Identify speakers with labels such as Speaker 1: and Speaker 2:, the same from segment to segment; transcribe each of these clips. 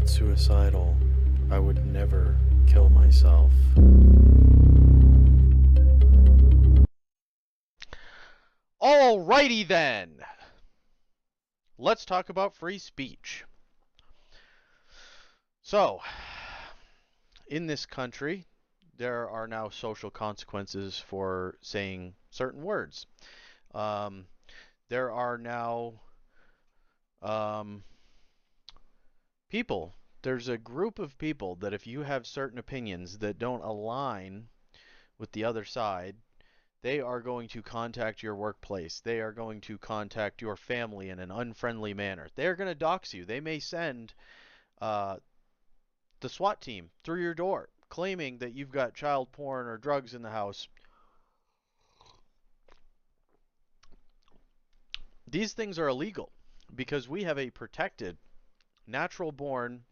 Speaker 1: not suicidal. I would never kill myself.
Speaker 2: Alrighty then. Let's talk about free speech. So, in this country, there are now social consequences for saying certain words. Um, there are now um, people. There's a group of people that if you have certain opinions that don't align with the other side, they are going to contact your workplace. They are going to contact your family in an unfriendly manner. They're going to dox you. They may send uh, the SWAT team through your door claiming that you've got child porn or drugs in the house. These things are illegal because we have a protected, natural born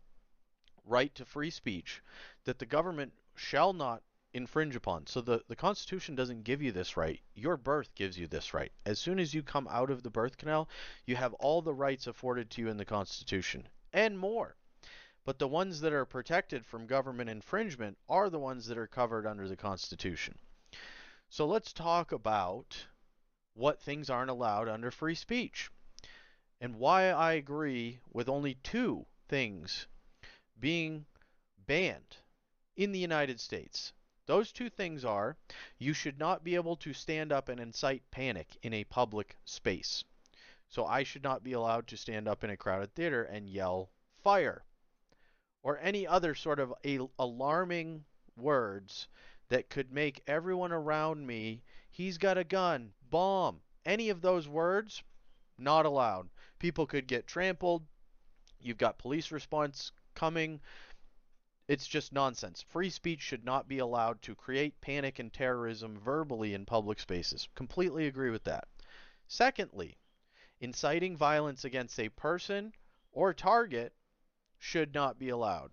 Speaker 2: right to free speech that the government shall not infringe upon. So the Constitution doesn't give you this right. Your birth gives you this right. As soon as you come out of the birth canal, you have all the rights afforded to you in the Constitution and more. But the ones that are protected from government infringement are the ones that are covered under the Constitution. So let's talk about what things aren't allowed under free speech and why I agree with only two things being banned in the United States. Those two things are you should not be able to stand up and incite panic in a public space. So I should not be allowed to stand up in a crowded theater and yell fire or any other sort of alarming words that could make everyone around me, he's got a gun, bomb, any of those words, not allowed. People could get trampled. You've got police response coming. It's just nonsense. Free speech should not be allowed to create panic and terrorism verbally in public spaces. Completely agree with that. Secondly, inciting violence against a person or target should not be allowed.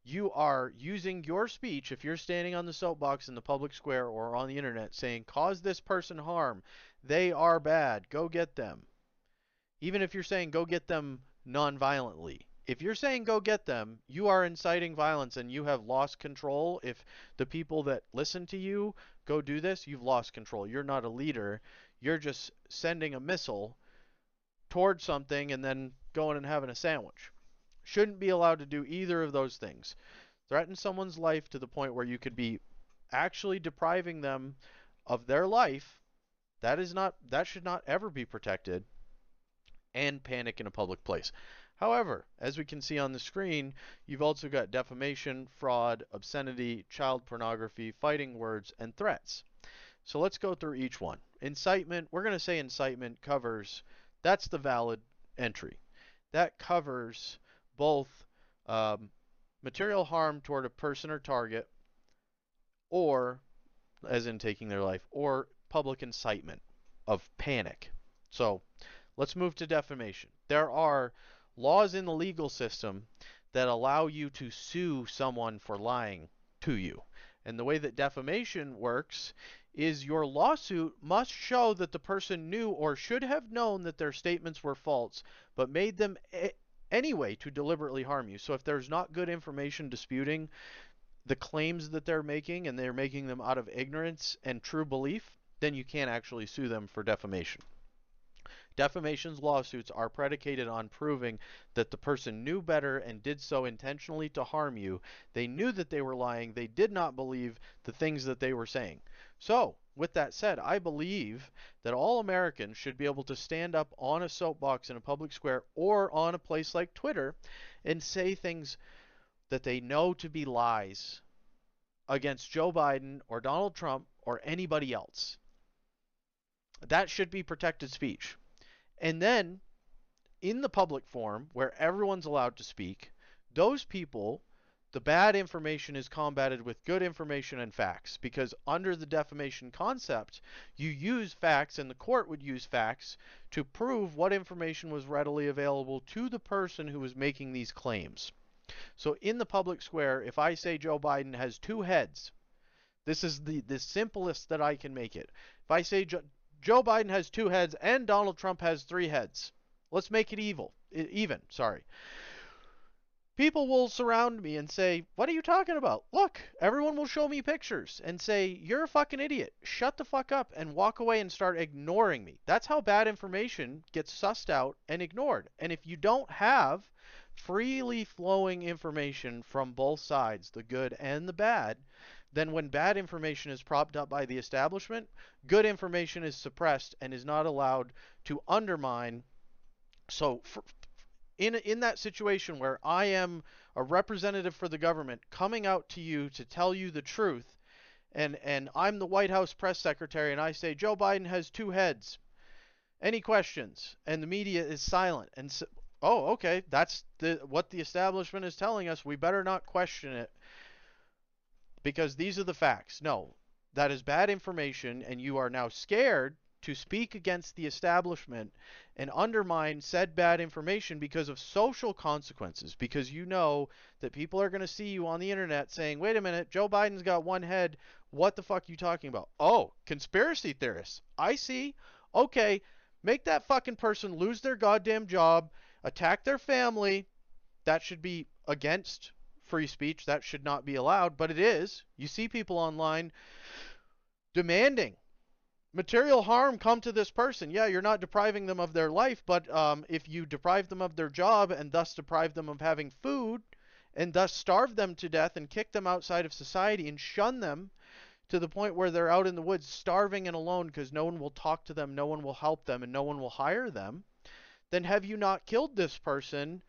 Speaker 2: You are using your speech, if you're standing on the soapbox in the public square or on the internet saying, cause this person harm, they are bad, go get them. Even if you're saying go get them non-violently. If you're saying go get them, you are inciting violence and you have lost control. If the people that listen to you go do this, you've lost control. You're not a leader. You're just sending a missile towards something and then going and having a sandwich. Shouldn't be allowed to do either of those things. Threaten someone's life to the point where you could be actually depriving them of their life. That should not ever be protected. And panic in a public place. However, as we can see on the screen, you've also got defamation, fraud, obscenity, child pornography, fighting words, and threats. So let's go through each one. Incitement, we're going to say incitement covers, that's the valid entry. That covers both material harm toward a person or target, or, as in taking their life, or public incitement of panic. So let's move to defamation. There are laws in the legal system that allow you to sue someone for lying to you. And the way that defamation works is your lawsuit must show that the person knew or should have known that their statements were false, but made them anyway to deliberately harm you. So if there's not good information disputing the claims that they're making and they're making them out of ignorance and true belief, then you can't actually sue them for defamation. Defamation lawsuits are predicated on proving that the person knew better and did so intentionally to harm you. They knew that they were lying. They did not believe the things that they were saying. So, with that said, I believe that all Americans should be able to stand up on a soapbox in a public square or on a place like Twitter and say things that they know to be lies against Joe Biden or Donald Trump or anybody else. That should be protected speech. And then, in the public forum, where everyone's allowed to speak, those people, the bad information is combated with good information and facts. Because under the defamation concept, you use facts, and the court would use facts to prove what information was readily available to the person who was making these claims. So in the public square, if I say Joe Biden has two heads, this is the simplest that I can make it. If I say Joe Biden has two heads and Donald Trump has three heads. Let's make it even. People will surround me and say, "What are you talking about? Look." Everyone will show me pictures and say, "You're a fucking idiot. Shut the fuck up," and walk away and start ignoring me. That's how bad information gets sussed out and ignored. And if you don't have freely flowing information from both sides, the good and the bad, then when bad information is propped up by the establishment, good information is suppressed and is not allowed to undermine. So in that situation where I am a representative for the government coming out to you to tell you the truth, and I'm the White House press secretary, and I say Joe Biden has two heads. Any questions? And the media is silent. And so, oh, okay, that's what the establishment is telling us. We better not question it because these are the facts. No, that is bad information, and you are now scared to speak against the establishment and undermine said bad information because of social consequences, because you know that people are going to see you on the internet saying, wait a minute, Joe Biden's got one head. What the fuck are you talking about? Oh, conspiracy theorists. I see. Okay, make that fucking person lose their goddamn job, attack their family. That should be against free speech. That should not be allowed, but it is. You see people online demanding material harm come to this person. Yeah, you're not depriving them of their life, but if you deprive them of their job and thus deprive them of having food and thus starve them to death and kick them outside of society and shun them to the point where they're out in the woods starving and alone because no one will talk to them, no one will help them, and no one will hire them, then have you not killed this person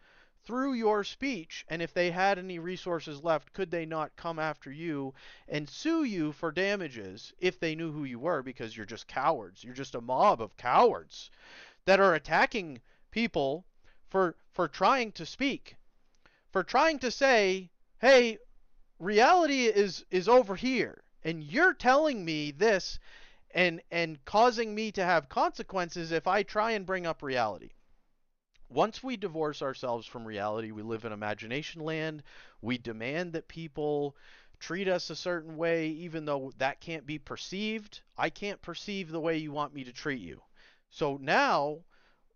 Speaker 2: through your speech? And if they had any resources left, could they not come after you and sue you for damages if they knew who you were? Because you're just cowards. You're just a mob of cowards that are attacking people for trying to speak, for trying to say, hey, reality is over here. And you're telling me this and causing me to have consequences if I try and bring up reality. Once we divorce ourselves from reality, we live in imagination land. We demand that people treat us a certain way, even though that can't be perceived. I can't perceive the way you want me to treat you. So now,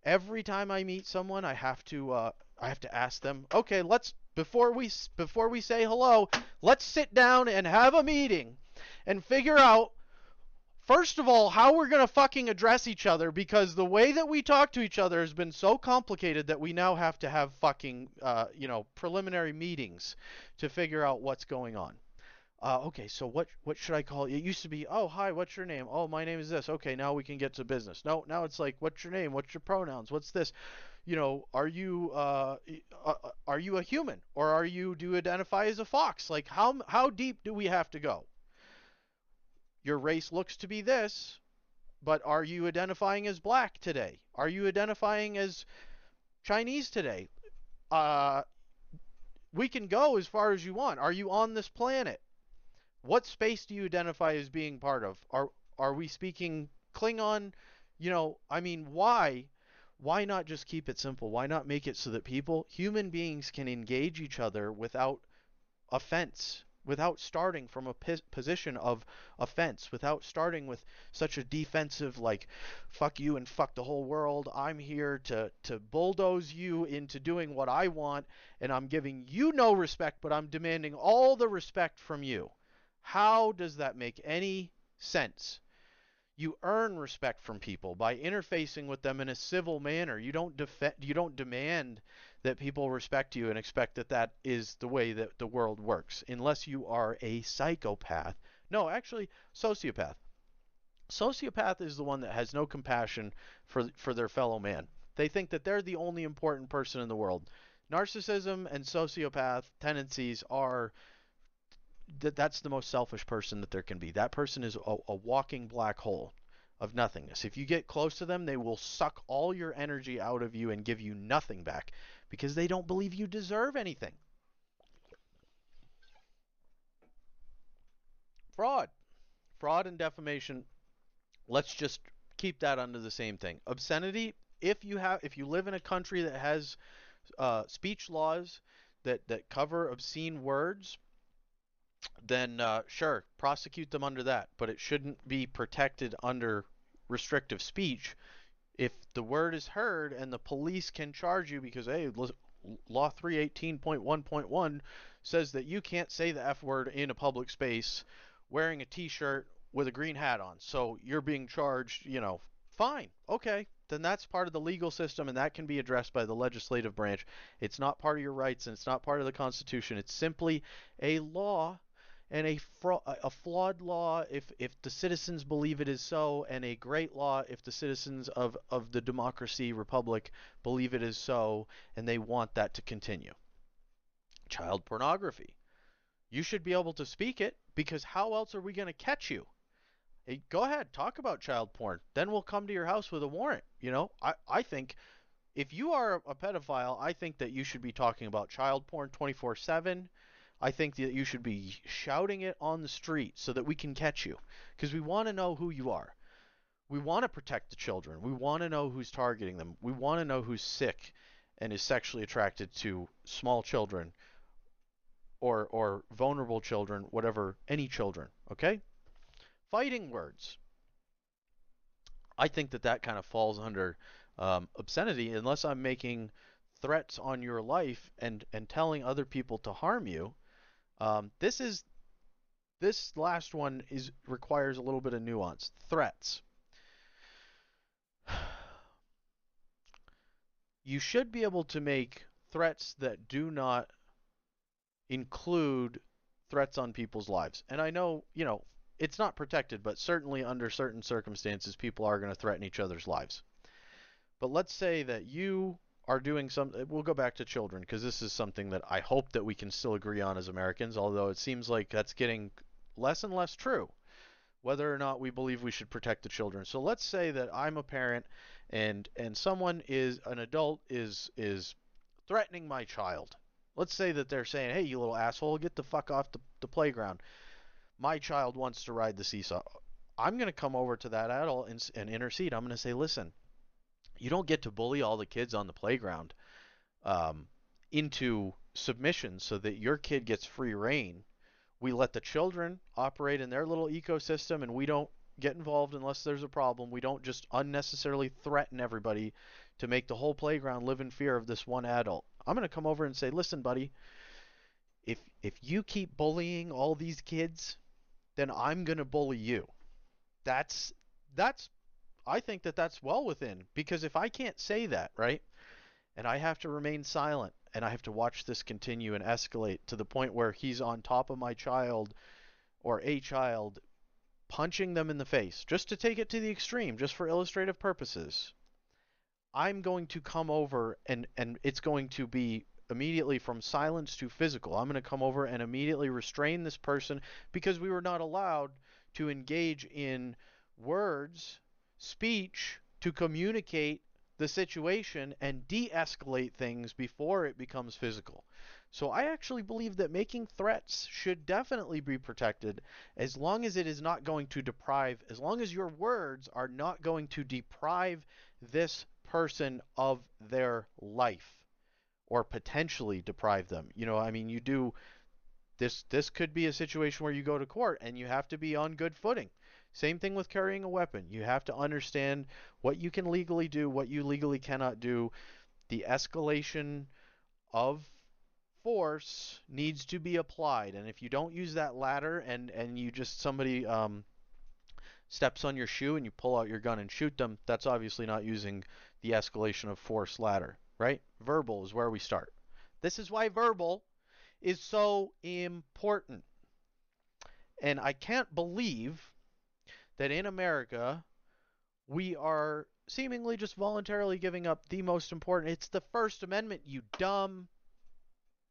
Speaker 2: every time I meet someone, I have to ask them, okay, let's before we say hello, let's sit down and have a meeting and figure out first of all, how we're going to fucking address each other, because the way that we talk to each other has been so complicated that we now have to have fucking, preliminary meetings to figure out what's going on. Okay, so what should I call you? It used to be, oh, hi, what's your name? Oh, my name is this. Okay, now we can get to business. No, now it's like, what's your name? What's your pronouns? What's this? Are you a human, or do you identify as a fox? Like, how deep do we have to go? Your race looks to be this, but are you identifying as black today? Are you identifying as Chinese today? Uh, we can go as far as you want. Are you on this planet? What space do you identify as being part of? Are we speaking Klingon? I mean, why? Why not just keep it simple? Why not make it so that human beings, can engage each other without offense, without starting from a position of offense, without starting with such a defensive, like, fuck you and fuck the whole world. I'm here to bulldoze you into doing what I want, and I'm giving you no respect, but I'm demanding all the respect from you. How does that make any sense? You earn respect from people by interfacing with them in a civil manner. You don't demand that people respect you and expect that that is the way that the world works, unless you are a psychopath. No, actually, sociopath. Sociopath is the one that has no compassion for their fellow man. They think that they're the only important person in the world. Narcissism and sociopath tendencies are that's the most selfish person that there can be. That person is a walking black hole of nothingness. If you get close to them, they will suck all your energy out of you and give you nothing back because they don't believe you deserve anything. Fraud. Fraud and defamation. Let's just keep that under the same thing. Obscenity. If you live in a country that has speech laws that cover obscene words, then sure, prosecute them under that. But it shouldn't be protected under restrictive speech. If the word is heard and the police can charge you because, hey, Law 318.1.1 says that you can't say the F word in a public space wearing a t-shirt with a green hat on. So you're being charged, fine. Okay. Then that's part of the legal system and that can be addressed by the legislative branch. It's not part of your rights and it's not part of the Constitution. It's simply a law and a flawed law if the citizens believe it is so, and a great law if the citizens of the democracy republic believe it is so, and they want that to continue. Child pornography. You should be able to speak it because how else are we going to catch you? Hey, go ahead, talk about child porn. Then we'll come to your house with a warrant. I think if you are a pedophile, I think that you should be talking about child porn 24/7. I think that you should be shouting it on the street so that we can catch you because we want to know who you are. We want to protect the children. We want to know who's targeting them. We want to know who's sick and is sexually attracted to small children or vulnerable children, whatever, any children, okay? Fighting words. I think that kind of falls under obscenity unless I'm making threats on your life and telling other people to harm you. This last one requires a little bit of nuance. Threats. You should be able to make threats that do not include threats on people's lives. And I know, it's not protected, but certainly under certain circumstances, people are going to threaten each other's lives. But let's say that you are doing we'll go back to children because this is something that I hope that we can still agree on as Americans, although it seems like that's getting less and less true, whether or not we believe we should protect the children. So let's say that I'm a parent and an adult is threatening my child. Let's say that they're saying, "Hey, you little asshole, get the fuck off the playground. My child wants to ride the seesaw." I'm going to come over to that adult and intercede. I'm going to say, "Listen, you don't get to bully all the kids on the playground um, into submission so that your kid gets free reign. We let the children operate in their little ecosystem and we don't get involved unless there's a problem. We don't just unnecessarily threaten everybody to make the whole playground live in fear of this one adult." I'm going to come over and say, "Listen, buddy, if you keep bullying all these kids, then I'm going to bully you." That's that's I think that's well within, because if I can't say that, right? And I have to remain silent and I have to watch this continue and escalate to the point where he's on top of my child or a child punching them in the face, just to take it to the extreme, just for illustrative purposes. I'm going to come over and it's going to be immediately from silence to physical. I'm going to come over and immediately restrain this person because we were not allowed to engage in words, speech to communicate the situation and de-escalate things before it becomes physical. So I actually believe that making threats should definitely be protected as long as it is not going to as long as your words are not going to deprive this person of their life or potentially deprive them. I mean, you do this could be a situation where you go to court and you have to be on good footing. Same thing with carrying a weapon. You have to understand what you can legally do, what you legally cannot do. The escalation of force needs to be applied. And if you don't use that ladder and you just somebody steps on your shoe and you pull out your gun and shoot them, that's obviously not using the escalation of force ladder, right? Verbal is where we start. This is why verbal is so important. And I can't believe that in America we are seemingly just voluntarily giving up the most important. It's the First Amendment, you dumb,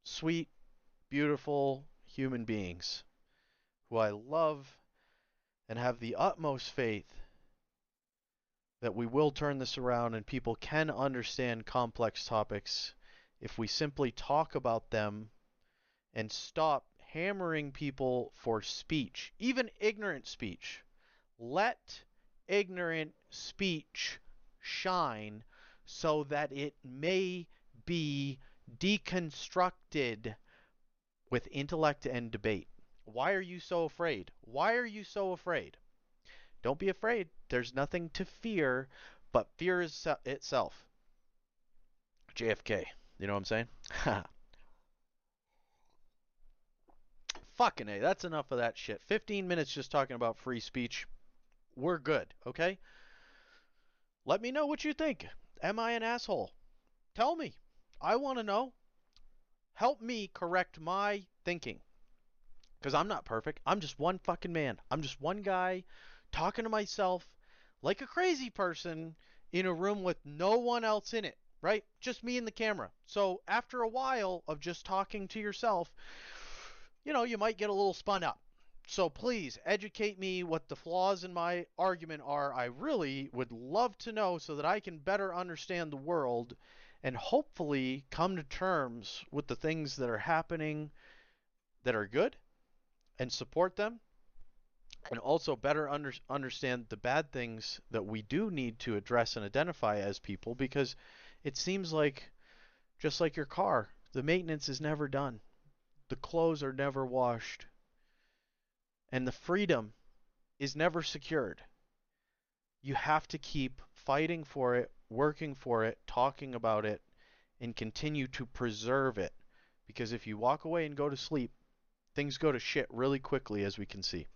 Speaker 2: sweet, beautiful human beings who I love and have the utmost faith that we will turn this around and people can understand complex topics if we simply talk about them and stop hammering people for speech, even ignorant speech. Let ignorant speech shine so that it may be deconstructed with intellect and debate. Why are you so afraid? Why are you so afraid? Don't be afraid. There's nothing to fear but fear is itself. JFK. You know what I'm saying? Fucking A, that's enough of that shit. 15 minutes just talking about free speech. We're good, okay? Let me know what you think. Am I an asshole? Tell me. I want to know. Help me correct my thinking. Because I'm not perfect. I'm just one fucking man. I'm just one guy talking to myself like a crazy person in a room with no one else in it, right? Just me and the camera. So after a while of just talking to yourself, you might get a little spun up. So please educate me what the flaws in my argument are. I really would love to know so that I can better understand the world and hopefully come to terms with the things that are happening that are good and support them, and also better understand the bad things that we do need to address and identify as people, because it seems like, just like your car, the maintenance is never done, the clothes are never washed, and the freedom is never secured. You have to keep fighting for it, working for it, talking about it, and continue to preserve it, because if you walk away and go to sleep, things go to shit really quickly, as we can see.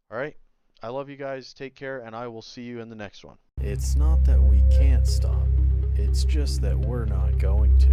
Speaker 2: All right. I love you guys. Take care, and I will see you in the next one.
Speaker 1: It's not that we can't stop, it's just that we're not going to.